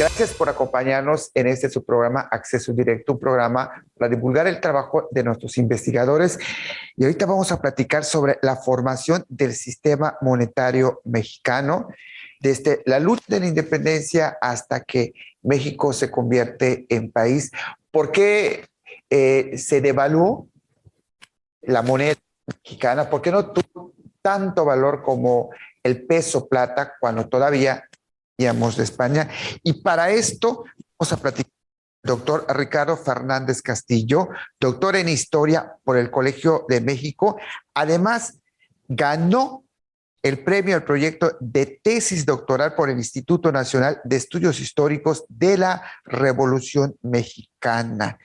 Gracias por acompañarnos en este su programa Acceso Directo, un programa para divulgar el trabajo de nuestros investigadores. Y ahorita vamos a platicar sobre la formación del sistema monetario mexicano, desde la lucha de la independencia hasta que México se convierte en país. ¿Por qué se devaluó la moneda mexicana? ¿Por qué no tuvo tanto valor como el peso plata cuando todavía veníamos de España? Y para esto vamos a platicar con el doctor Ricardo Fernández Castillo, doctor en Historia por el Colegio de México. Además, ganó el premio al proyecto de tesis doctoral por el Instituto Nacional de Estudios Históricos de la Revolución Mexicana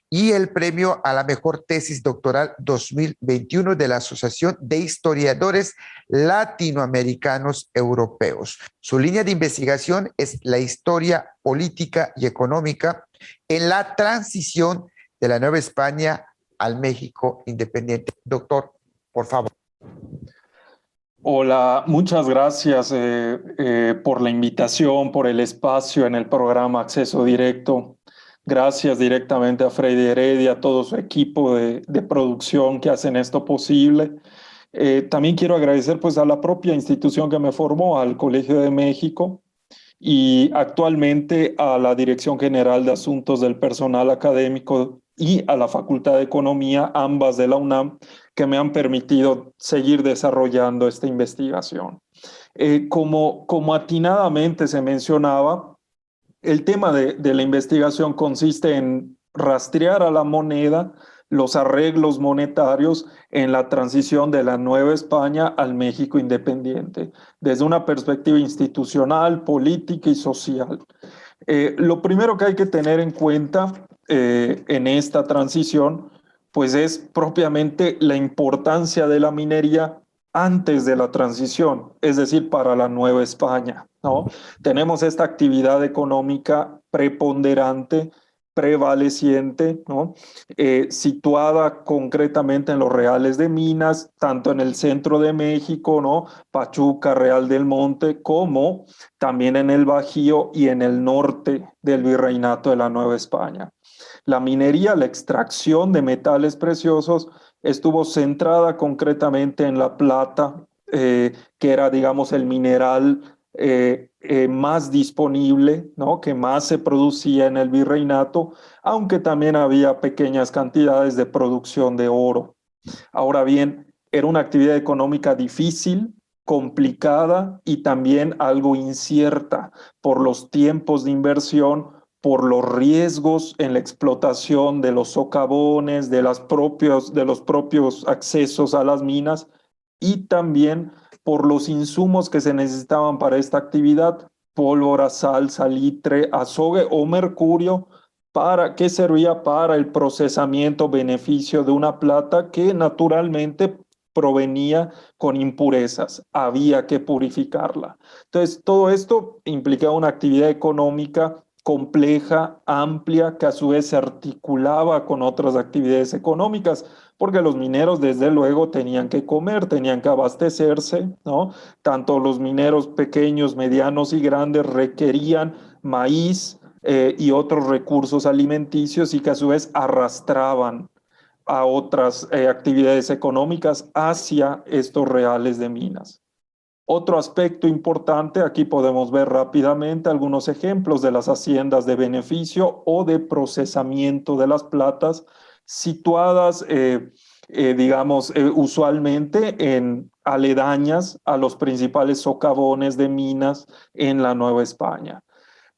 y el premio a la mejor tesis doctoral 2021 de la Asociación de Historiadores Latinoamericanos Europeos. Su línea de investigación es la historia política y económica en la transición de la Nueva España al México independiente. Doctor, por favor. Hola, muchas gracias por la invitación, por el espacio en el programa Acceso Directo. Gracias directamente a Freddy Heredia, a todo su equipo de producción que hacen esto posible. También quiero agradecer pues, a la propia institución que me formó, al Colegio de México, y actualmente a la Dirección General de Asuntos del Personal Académico y a la Facultad de Economía, ambas de la UNAM, que me han permitido seguir desarrollando esta investigación. Como atinadamente se mencionaba, el tema de la investigación consiste en rastrear a la moneda los arreglos monetarios en la transición de la Nueva España al México independiente, desde una perspectiva institucional, política y social. Lo primero que hay que tener en cuenta en esta transición, pues es propiamente la importancia de la minería antes de la transición, es decir, para la Nueva España, ¿no? Tenemos esta actividad económica preponderante, prevaleciente, ¿no? Situada concretamente en los reales de minas, tanto en el centro de México, ¿no? Pachuca, Real del Monte, como también en el Bajío y en el norte del Virreinato de la Nueva España. La minería, la extracción de metales preciosos, estuvo centrada concretamente en la plata, que era, digamos, el mineral más disponible, ¿no? Que más se producía en el virreinato, aunque también había pequeñas cantidades de producción de oro. Ahora bien, era una actividad económica difícil, complicada y también algo incierta por los tiempos de inversión, por los riesgos en la explotación de los socavones, de los propios accesos a las minas y también por los insumos que se necesitaban para esta actividad, pólvora, sal, salitre, azogue o mercurio, que servía para el procesamiento, beneficio de una plata que naturalmente provenía con impurezas, había que purificarla. Entonces, todo esto implicaba una actividad económica compleja, amplia, que a su vez se articulaba con otras actividades económicas, porque los mineros desde luego tenían que comer, tenían que abastecerse, ¿no? Tanto los mineros pequeños, medianos y grandes requerían maíz y otros recursos alimenticios y que a su vez arrastraban a otras actividades económicas hacia estos reales de minas. Otro aspecto importante, aquí podemos ver rápidamente algunos ejemplos de las haciendas de beneficio o de procesamiento de las platas situadas, digamos, usualmente en aledañas a los principales socavones de minas en la Nueva España.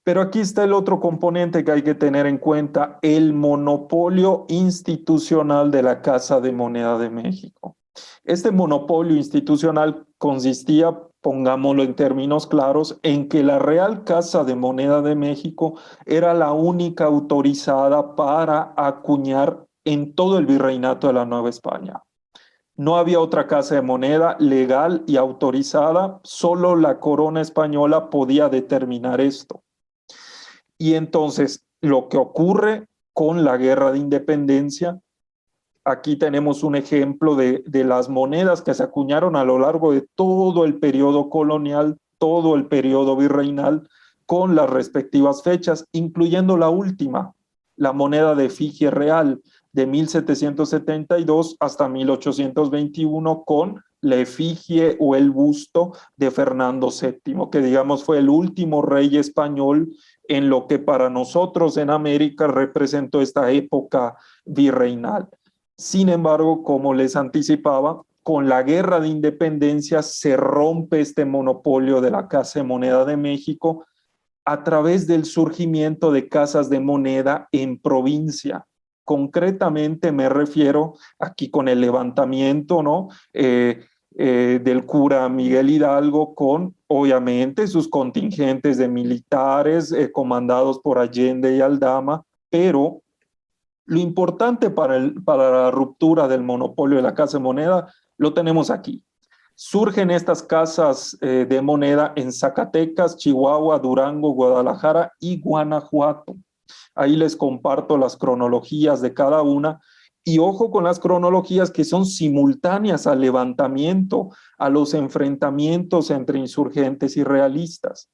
Pero aquí está el otro componente que hay que tener en cuenta, el monopolio institucional de la Casa de Moneda de México. Este monopolio institucional consistía, pongámoslo en términos claros, en que la Real Casa de Moneda de México era la única autorizada para acuñar en todo el virreinato de la Nueva España. No había otra casa de moneda legal y autorizada, solo la corona española podía determinar esto. Y entonces, lo que ocurre con la Guerra de Independencia, aquí tenemos un ejemplo de las monedas que se acuñaron a lo largo de todo el periodo colonial, todo el periodo virreinal, con las respectivas fechas, incluyendo la última, la moneda de efigie real de 1772 hasta 1821 con la efigie o el busto de Fernando VII, que digamos fue el último rey español en lo que para nosotros en América representó esta época virreinal. Sin embargo, como les anticipaba, con la Guerra de Independencia se rompe este monopolio de la Casa de Moneda de México a través del surgimiento de casas de moneda en provincia. Concretamente me refiero aquí con el levantamiento, ¿no? Del cura Miguel Hidalgo con, obviamente, sus contingentes de militares comandados por Allende y Aldama, pero lo importante para la ruptura del monopolio de la Casa de Moneda lo tenemos aquí. Surgen estas casas de moneda en Zacatecas, Chihuahua, Durango, Guadalajara y Guanajuato. Ahí les comparto las cronologías de cada una y ojo con las cronologías que son simultáneas al levantamiento, a los enfrentamientos entre insurgentes y realistas.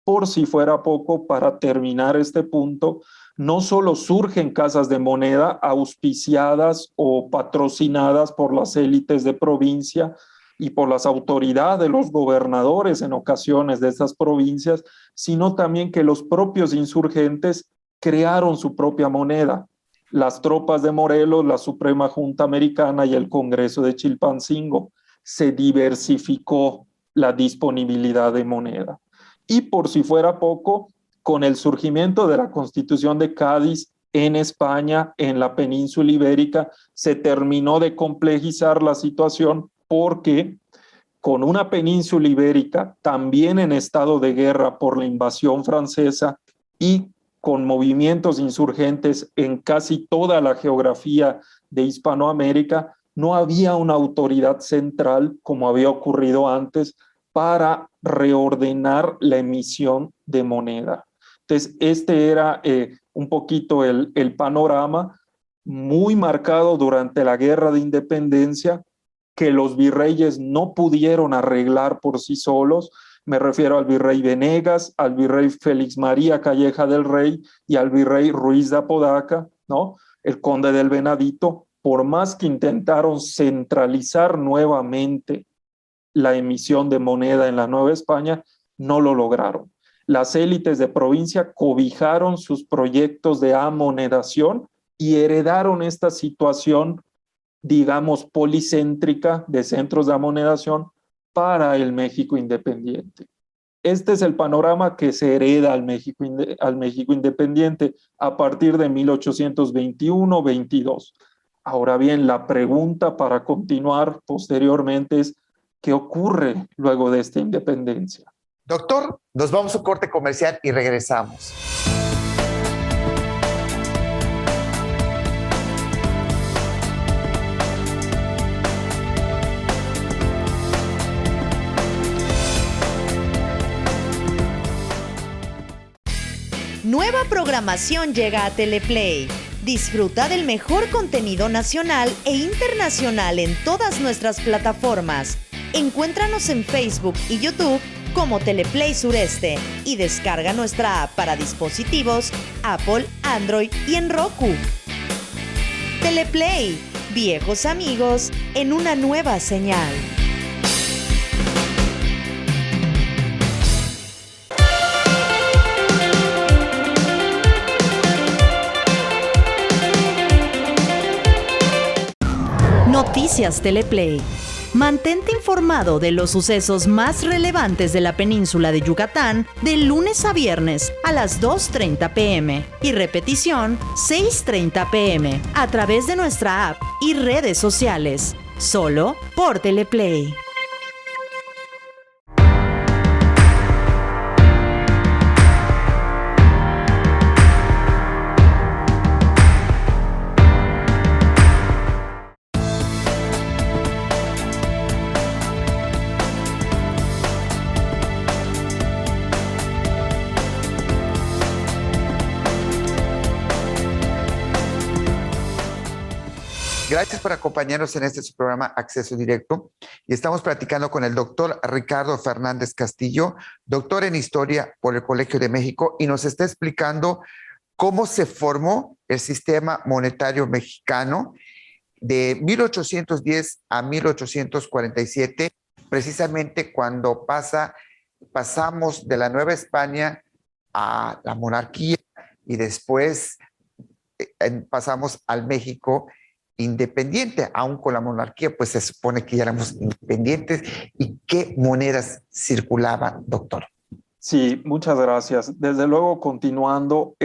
Por si fuera poco, para terminar este punto, no solo surgen casas de moneda auspiciadas o patrocinadas por las élites de provincia y por las autoridades, los gobernadores en ocasiones de esas provincias, sino también que los propios insurgentes crearon su propia moneda. Las tropas de Morelos, la Suprema Junta Americana y el Congreso de Chilpancingo. Se diversificó la disponibilidad de moneda. Y por si fuera poco, con el surgimiento de la Constitución de Cádiz en España, en la península ibérica, se terminó de complejizar la situación porque con una península ibérica también en estado de guerra por la invasión francesa y con movimientos insurgentes en casi toda la geografía de Hispanoamérica, no había una autoridad central, como había ocurrido antes, para reordenar la emisión de moneda. Entonces, este era un poquito el panorama muy marcado durante la Guerra de Independencia, que los virreyes no pudieron arreglar por sí solos. Me refiero al virrey Venegas, al virrey Félix María Calleja del Rey y al virrey Ruiz de Apodaca, ¿no? El conde del Venadito, por más que intentaron centralizar nuevamente la emisión de moneda en la Nueva España, no lo lograron. Las élites de provincia cobijaron sus proyectos de amonedación y heredaron esta situación, digamos, policéntrica de centros de amonedación para el México independiente. Este es el panorama que se hereda al México independiente a partir de 1821-22. Ahora bien, la pregunta para continuar posteriormente es, ¿qué ocurre luego de esta independencia? Doctor, nos vamos a un corte comercial y regresamos. Nueva programación llega a Teleplay. Disfruta del mejor contenido nacional e internacional en todas nuestras plataformas. Encuéntranos en Facebook y YouTube como Teleplay Sureste y descarga nuestra app para dispositivos Apple, Android y en Roku. Teleplay, viejos amigos en una nueva señal. Noticias Teleplay. Mantente informado de los sucesos más relevantes de la península de Yucatán de lunes a viernes a las 2:30 p.m. y repetición 6:30 p.m. a través de nuestra app y redes sociales. Solo por Teleplay. Gracias por acompañarnos en este su programa Acceso Directo. Y estamos platicando con el doctor Ricardo Fernández Castillo, doctor en Historia por el Colegio de México, y nos está explicando cómo se formó el sistema monetario mexicano de 1810 a 1847, precisamente cuando pasamos de la Nueva España a la monarquía y después pasamos al México independiente, aún con la monarquía, pues se supone que ya éramos independientes. ¿Y qué monedas circulaban, doctor? Sí, muchas gracias. Desde luego, continuando,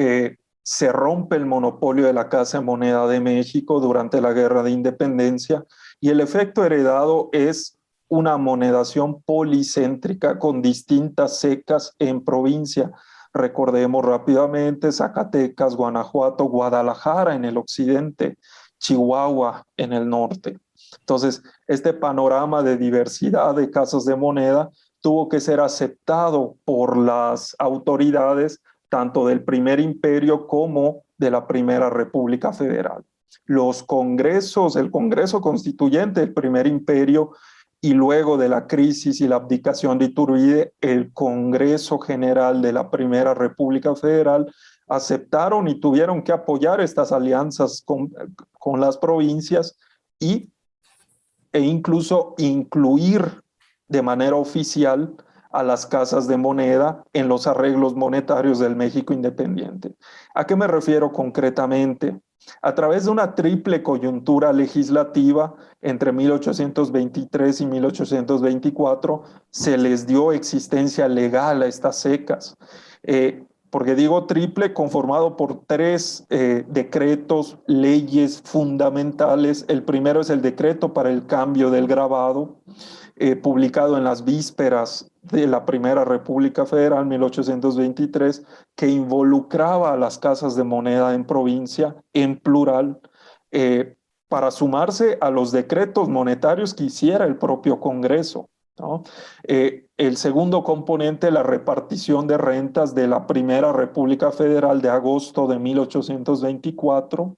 se rompe el monopolio de la Casa de Moneda de México durante la Guerra de Independencia y el efecto heredado es una monedación policéntrica con distintas secas en provincia. Recordemos rápidamente Zacatecas, Guanajuato, Guadalajara en el occidente, Chihuahua en el norte. Entonces, este panorama de diversidad de casas de moneda tuvo que ser aceptado por las autoridades tanto del Primer Imperio como de la Primera República Federal. Los congresos, el Congreso Constituyente del Primer Imperio y luego de la crisis y la abdicación de Iturbide, el Congreso General de la Primera República Federal aceptaron y tuvieron que apoyar estas alianzas con las provincias e incluso incluir de manera oficial a las casas de moneda en los arreglos monetarios del México independiente. ¿A qué me refiero concretamente? A través de una triple coyuntura legislativa entre 1823 y 1824 se les dio existencia legal a estas secas. Porque digo triple, conformado por tres decretos, leyes fundamentales. El primero es el decreto para el cambio del grabado, publicado en las vísperas de la Primera República Federal, 1823, que involucraba a las casas de moneda en provincia, en plural, para sumarse a los decretos monetarios que hiciera el propio Congreso, ¿no? El segundo componente, la repartición de rentas de la Primera República Federal de agosto de 1824,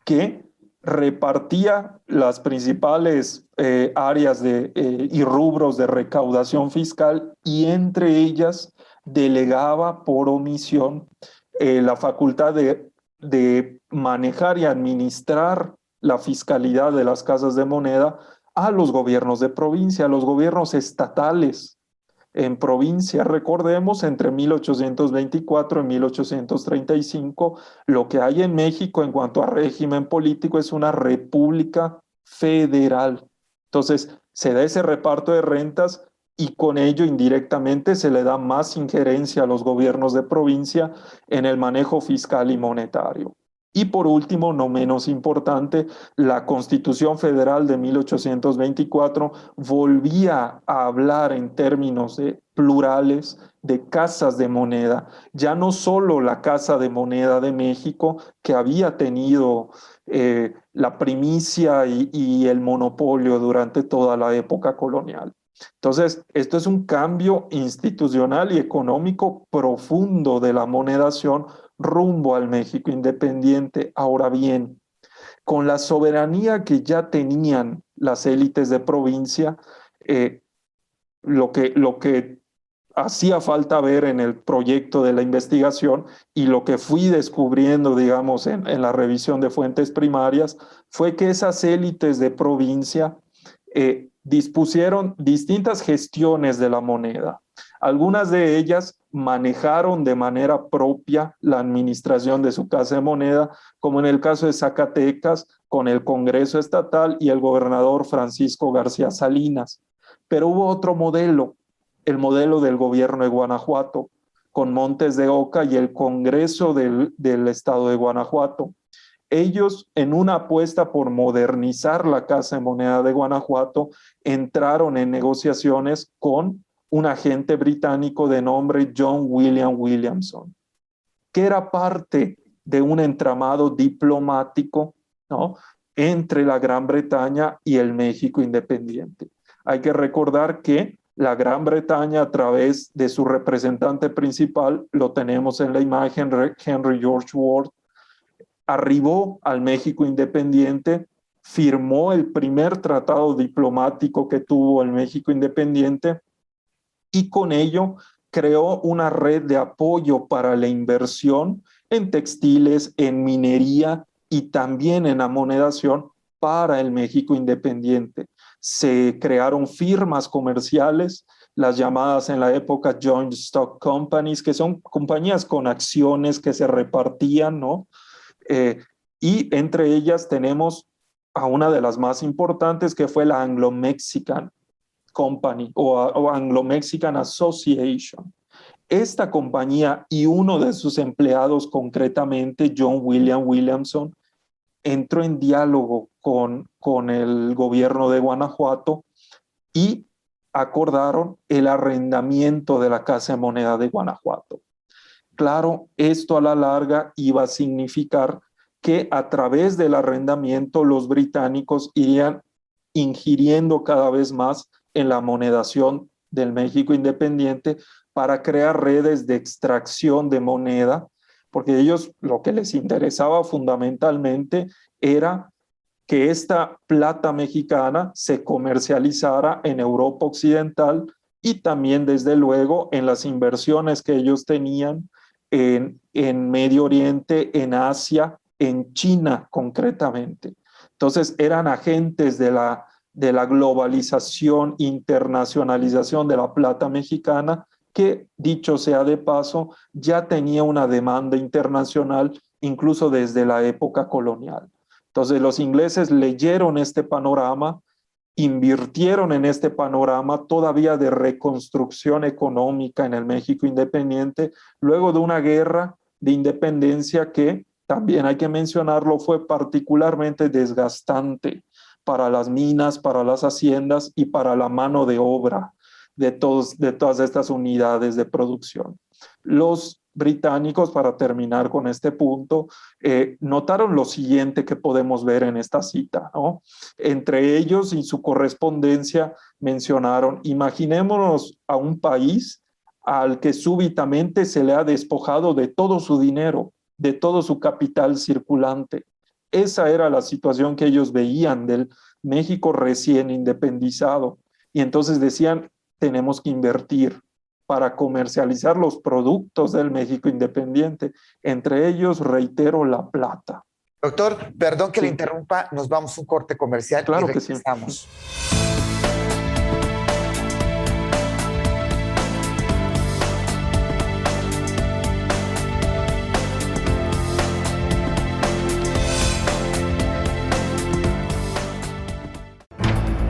que repartía las principales áreas y rubros de recaudación fiscal y entre ellas delegaba por omisión la facultad de manejar y administrar la fiscalidad de las casas de moneda a los gobiernos de provincia, a los gobiernos estatales en provincia. Recordemos, entre 1824 y 1835, lo que hay en México en cuanto a régimen político es una república federal. Entonces, se da ese reparto de rentas y con ello indirectamente se le da más injerencia a los gobiernos de provincia en el manejo fiscal y monetario. Y por último, no menos importante, la Constitución Federal de 1824 volvía a hablar en términos plurales de casas de moneda, ya no solo la Casa de Moneda de México, que había tenido la primicia y el monopolio durante toda la época colonial. Entonces, esto es un cambio institucional y económico profundo de la monedación rumbo al México independiente. Ahora bien, con la soberanía que ya tenían las élites de provincia, lo que hacía falta ver en el proyecto de la investigación y lo que fui descubriendo, digamos, en la revisión de fuentes primarias, fue que esas élites de provincia dispusieron distintas gestiones de la moneda. Algunas de ellas manejaron de manera propia la administración de su casa de moneda, como en el caso de Zacatecas, con el Congreso Estatal y el gobernador Francisco García Salinas. Pero hubo otro modelo, el modelo del gobierno de Guanajuato, con Montes de Oca y el Congreso del Estado de Guanajuato. Ellos, en una apuesta por modernizar la Casa de Moneda de Guanajuato, entraron en negociaciones con un agente británico de nombre John William Williamson, que era parte de un entramado diplomático, ¿no?, entre la Gran Bretaña y el México independiente. Hay que recordar que la Gran Bretaña, a través de su representante principal, lo tenemos en la imagen, Henry George Ward, arribó al México independiente firmó el primer tratado diplomático que tuvo el México independiente y con ello creó una red de apoyo para la inversión en textiles, en minería y también en amonedación para el México independiente. Se crearon firmas comerciales, las llamadas en la época Joint Stock Companies, que son compañías con acciones que se repartían, ¿no? Y entre ellas tenemos a una de las más importantes, que fue la Anglo-Mexican Company o Anglo-Mexican Association. Esta compañía y uno de sus empleados, concretamente John William Williamson, entró en diálogo con el gobierno de Guanajuato y acordaron el arrendamiento de la Casa de Moneda de Guanajuato. Claro, esto a la larga iba a significar que a través del arrendamiento los británicos irían ingiriendo cada vez más en la monedación del México independiente para crear redes de extracción de moneda, porque ellos lo que les interesaba fundamentalmente era que esta plata mexicana se comercializara en Europa Occidental y también, desde luego, en las inversiones que ellos tenían en Medio Oriente, en Asia, en China concretamente. Entonces eran agentes de la globalización, internacionalización de la plata mexicana, que, dicho sea de paso, ya tenía una demanda internacional incluso desde la época colonial. Entonces los ingleses leyeron este panorama, invirtieron en este panorama todavía de reconstrucción económica en el México independiente, luego de una guerra de independencia que, también hay que mencionarlo, fue particularmente desgastante para las minas, para las haciendas y para la mano de obra de todas estas unidades de producción. Los británicos, para terminar con este punto, notaron lo siguiente que podemos ver en esta cita, ¿no? Entre ellos, en su correspondencia, mencionaron: imaginémonos a un país al que súbitamente se le ha despojado de todo su dinero, de todo su capital circulante. Esa era la situación que ellos veían del México recién independizado. Y entonces decían: tenemos que invertir para comercializar los productos del México independiente. Entre ellos, reitero, la plata. Doctor, perdón que Sí. le interrumpa, nos vamos a un corte comercial Claro y que sí. regresamos.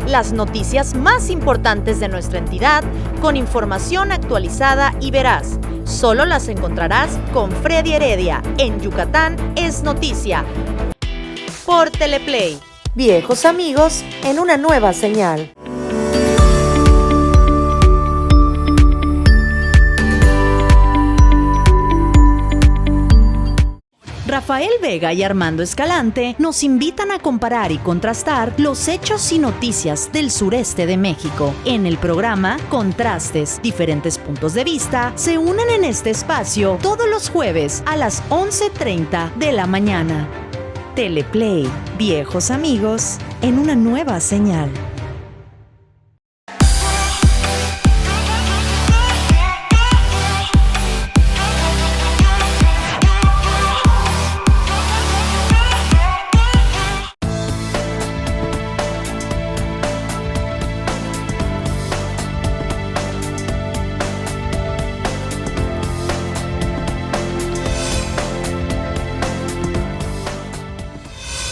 Las noticias más importantes de nuestra entidad, con información actualizada y veraz. Solo las encontrarás con Freddy Heredia. En Yucatán es noticia. Por Teleplay. Viejos amigos en una nueva señal. Rafael Vega y Armando Escalante nos invitan a comparar y contrastar los hechos y noticias del sureste de México. En el programa Contrastes, diferentes puntos de vista se unen en este espacio todos los jueves a las 11:30 de la mañana. Teleplay, viejos amigos en una nueva señal.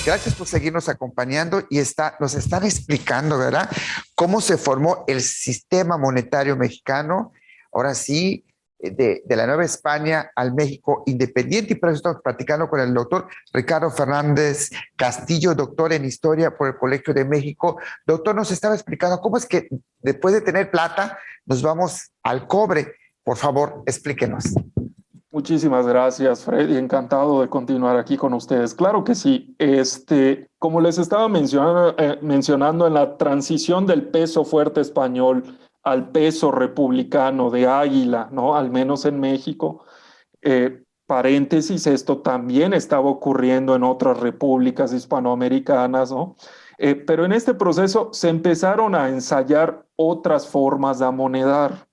Gracias por seguirnos acompañando y nos están explicando, ¿verdad?, cómo se formó el sistema monetario mexicano, ahora sí, de la Nueva España al México independiente, y por eso estamos platicando con el doctor Ricardo Fernández Castillo, doctor en Historia por el Colegio de México. Doctor, nos estaba explicando cómo es que después de tener plata nos vamos al cobre. Por favor, explíquenos. Muchísimas gracias, Freddy. Encantado de continuar aquí con ustedes. Claro que sí. Como les estaba mencionando, en la transición del peso fuerte español al peso republicano de águila, ¿no?, al menos en México, paréntesis, esto también estaba ocurriendo en otras repúblicas hispanoamericanas, ¿no? Pero en este proceso se empezaron a ensayar otras formas de amonedar.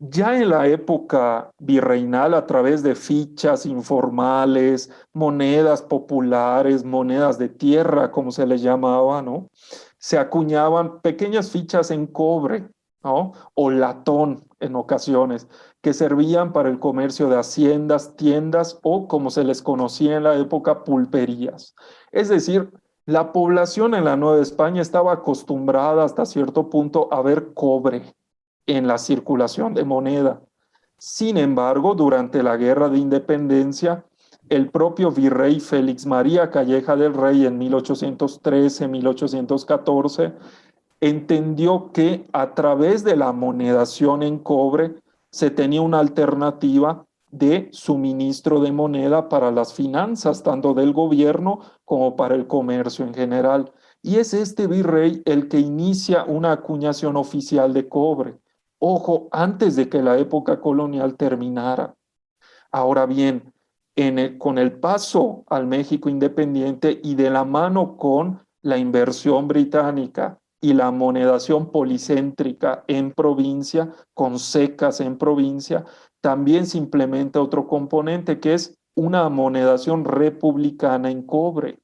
Ya en la época virreinal, a través de fichas informales, monedas populares, monedas de tierra, como se les llamaba, ¿no? Se acuñaban pequeñas fichas en cobre, ¿no? O latón en ocasiones, que servían para el comercio de haciendas, tiendas o, como se les conocía en la época, pulperías. Es decir, la población en la Nueva España estaba acostumbrada hasta cierto punto a ver cobre en la circulación de moneda. Sin embargo, durante la Guerra de Independencia, el propio virrey Félix María Calleja del Rey en 1813-1814 entendió que a través de la monedación en cobre se tenía una alternativa de suministro de moneda para las finanzas, tanto del gobierno como para el comercio en general. Y es este virrey el que inicia una acuñación oficial de cobre. Ojo, antes de que la época colonial terminara. Ahora bien, con el paso al México independiente y de la mano con la inversión británica y la monedación policéntrica en provincia, con secas en provincia, también se implementa otro componente que es una monedación republicana en cobre.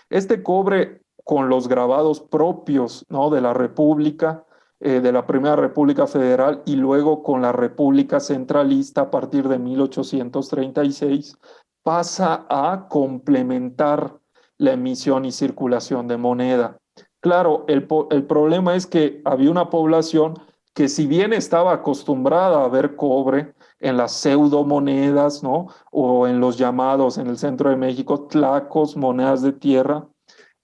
Este cobre con los grabados propios, ¿no?, de la República, de la Primera República Federal y luego con la República Centralista a partir de 1836, pasa a complementar la emisión y circulación de moneda. Claro, el problema es que había una población que si bien estaba acostumbrada a ver cobre en las pseudomonedas, ¿no?, o en los llamados en el centro de México tlacos, monedas de tierra,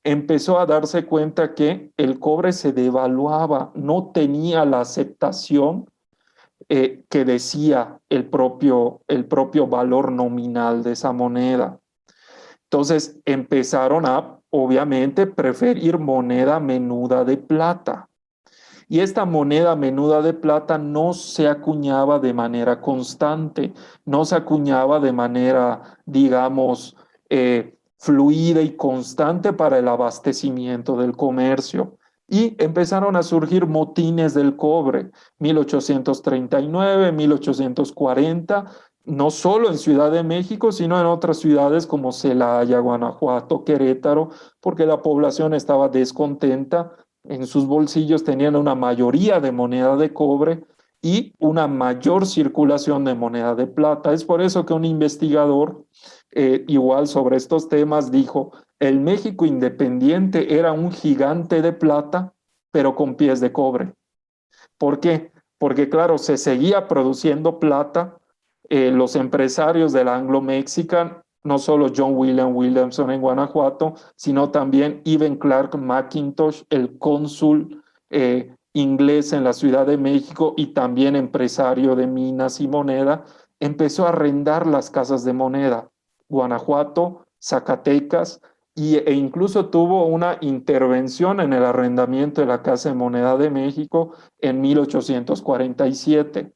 empezó a darse cuenta que el cobre se devaluaba, no tenía la aceptación que decía el propio valor nominal de esa moneda. Entonces empezaron a, obviamente, preferir moneda menuda de plata. Y esta moneda menuda de plata no se acuñaba de manera constante, no se acuñaba de manera, digamos, fluida y constante para el abastecimiento del comercio. Y empezaron a surgir motines del cobre, 1839, 1840, no solo en Ciudad de México, sino en otras ciudades como Celaya, Guanajuato, Querétaro, porque la población estaba descontenta. En sus bolsillos tenían una mayoría de moneda de cobre y una mayor circulación de moneda de plata. Es por eso que un investigador, igual sobre estos temas, dijo: el México independiente era un gigante de plata, pero con pies de cobre. ¿Por qué? Porque, claro, se seguía produciendo plata. Los empresarios del Anglo-Mexican, no solo John William Williamson en Guanajuato, sino también Eben Clark McIntosh, el cónsul inglés en la Ciudad de México y también empresario de minas y moneda, empezó a arrendar las casas de moneda, Guanajuato, Zacatecas, e incluso tuvo una intervención en el arrendamiento de la Casa de Moneda de México en 1847.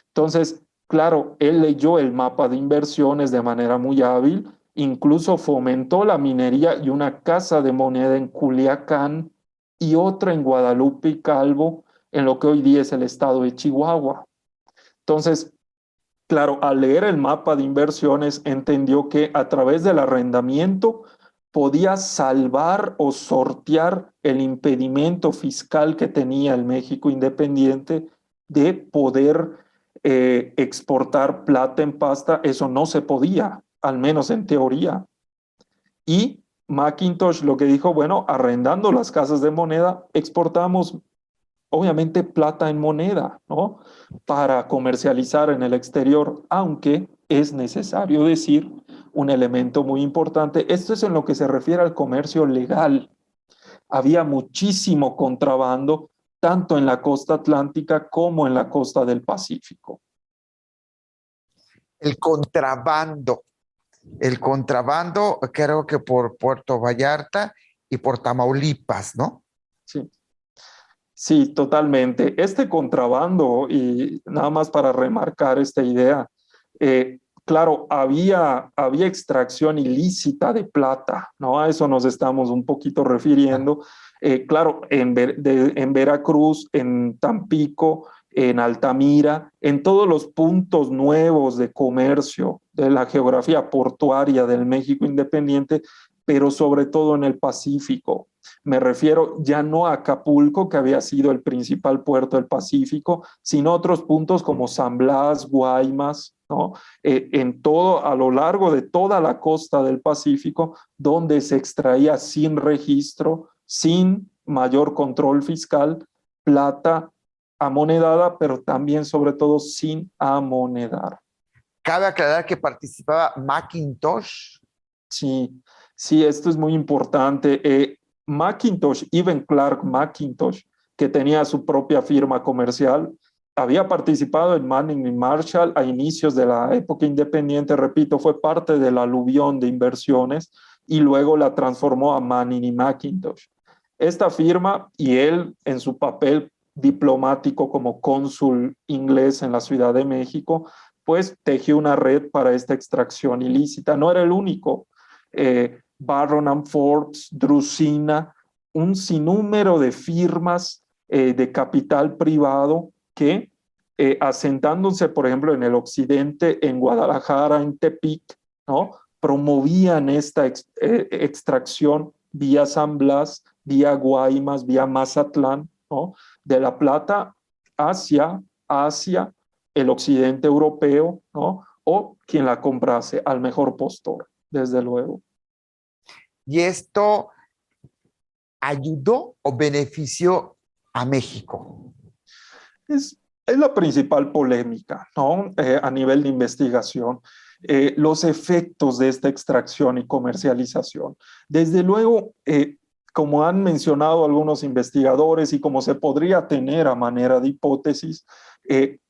Entonces, claro, él leyó el mapa de inversiones de manera muy hábil, incluso fomentó la minería y una casa de moneda en Culiacán y otra en Guadalupe y Calvo, en lo que hoy día es el estado de Chihuahua. Entonces, claro, al leer el mapa de inversiones, entendió que a través del arrendamiento podía salvar o sortear el impedimento fiscal que tenía el México independiente de poder exportar plata en pasta. Eso no se podía, al menos en teoría. Y McIntosh lo que dijo: bueno, arrendando las casas de moneda, exportamos obviamente plata en moneda, ¿no?, para comercializar en el exterior, aunque es necesario decir un elemento muy importante. Esto es en lo que se refiere al comercio legal. Había muchísimo contrabando, tanto en la costa atlántica como en la costa del Pacífico. El contrabando creo que por Puerto Vallarta y por Tamaulipas, ¿no? Sí. Sí, totalmente. Este contrabando, y nada más para remarcar esta idea, claro, había extracción ilícita de plata, ¿no? A eso nos estamos un poquito refiriendo. Claro, en Veracruz, en Tampico, en Altamira, en todos los puntos nuevos de comercio de la geografía portuaria del México independiente, pero sobre todo en el Pacífico. Me refiero ya no a Acapulco, que había sido el principal puerto del Pacífico, sino a otros puntos como San Blas, Guaymas, ¿no? En todo, a lo largo de toda la costa del Pacífico, donde se extraía sin registro, sin mayor control fiscal, plata amonedada, pero también, sobre todo, sin amonedar. Cabe aclarar que participaba Macintosh. Sí, esto es muy importante. Macintosh, Evan Clark Macintosh, que tenía su propia firma comercial, había participado en Manning y Marshall a inicios de la época independiente, repito, fue parte del aluvión de inversiones y luego la transformó a Manning y Macintosh. Esta firma y él en su papel diplomático como cónsul inglés en la Ciudad de México, pues tejió una red para esta extracción ilícita. No era el único. Barron and Forbes, Drusina, un sinnúmero de firmas de capital privado que asentándose, por ejemplo, en el occidente, en Guadalajara, en Tepic, ¿no? Promovían esta extracción vía San Blas, vía Guaymas, vía Mazatlán, ¿no? De la plata hacia el occidente europeo, ¿no? O quien la comprase al mejor postor, desde luego. ¿Y esto ayudó o benefició a México? Es la principal polémica, ¿no? A nivel de investigación. Los efectos de esta extracción y comercialización. Desde luego, como han mencionado algunos investigadores y como se podría tener a manera de hipótesis,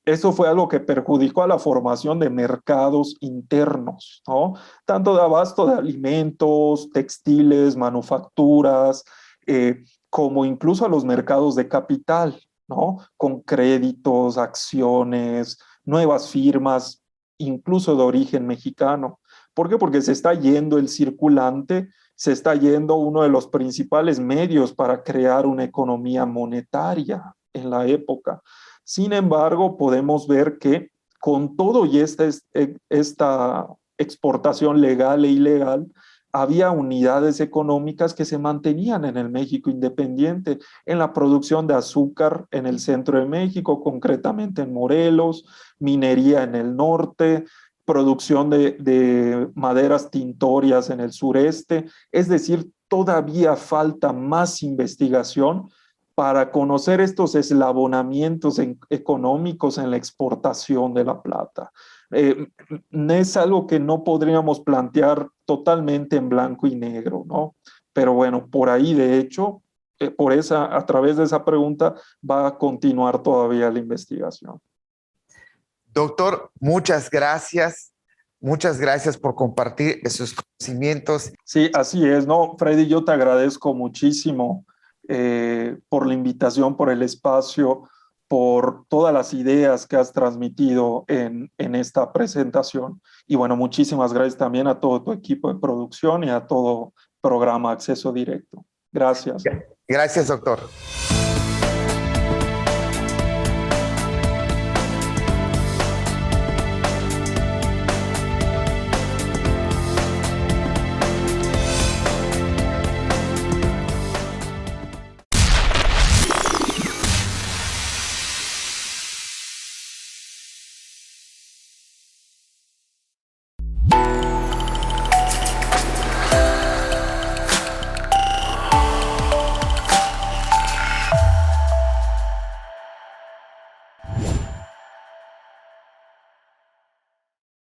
eso fue algo que perjudicó a la formación de mercados internos, ¿no? Tanto de abasto de alimentos, textiles, manufacturas, como incluso a los mercados de capital, ¿no? Con créditos, acciones, nuevas firmas, incluso de origen mexicano. ¿Por qué? Porque se está yendo el circulante, se está yendo uno de los principales medios para crear una economía monetaria en la época. Sin embargo, podemos ver que con todo y esta exportación legal e ilegal, había unidades económicas que se mantenían en el México independiente, en la producción de azúcar en el centro de México, concretamente en Morelos, minería en el norte, producción de maderas tintorias en el sureste. Es decir, todavía falta más investigación para conocer estos eslabonamientos económicos en la exportación de la plata. Es algo que no podríamos plantear totalmente en blanco y negro, ¿no? Pero bueno, por ahí, de hecho, a través de esa pregunta va a continuar todavía la investigación. Doctor, muchas gracias. Muchas gracias por compartir esos conocimientos. Sí, así es, ¿no? Freddy, yo te agradezco muchísimo por la invitación, por el espacio, por todas las ideas que has transmitido en esta presentación. Y bueno, muchísimas gracias también a todo tu equipo de producción y a todo programa Acceso Directo. Gracias. Gracias, doctor.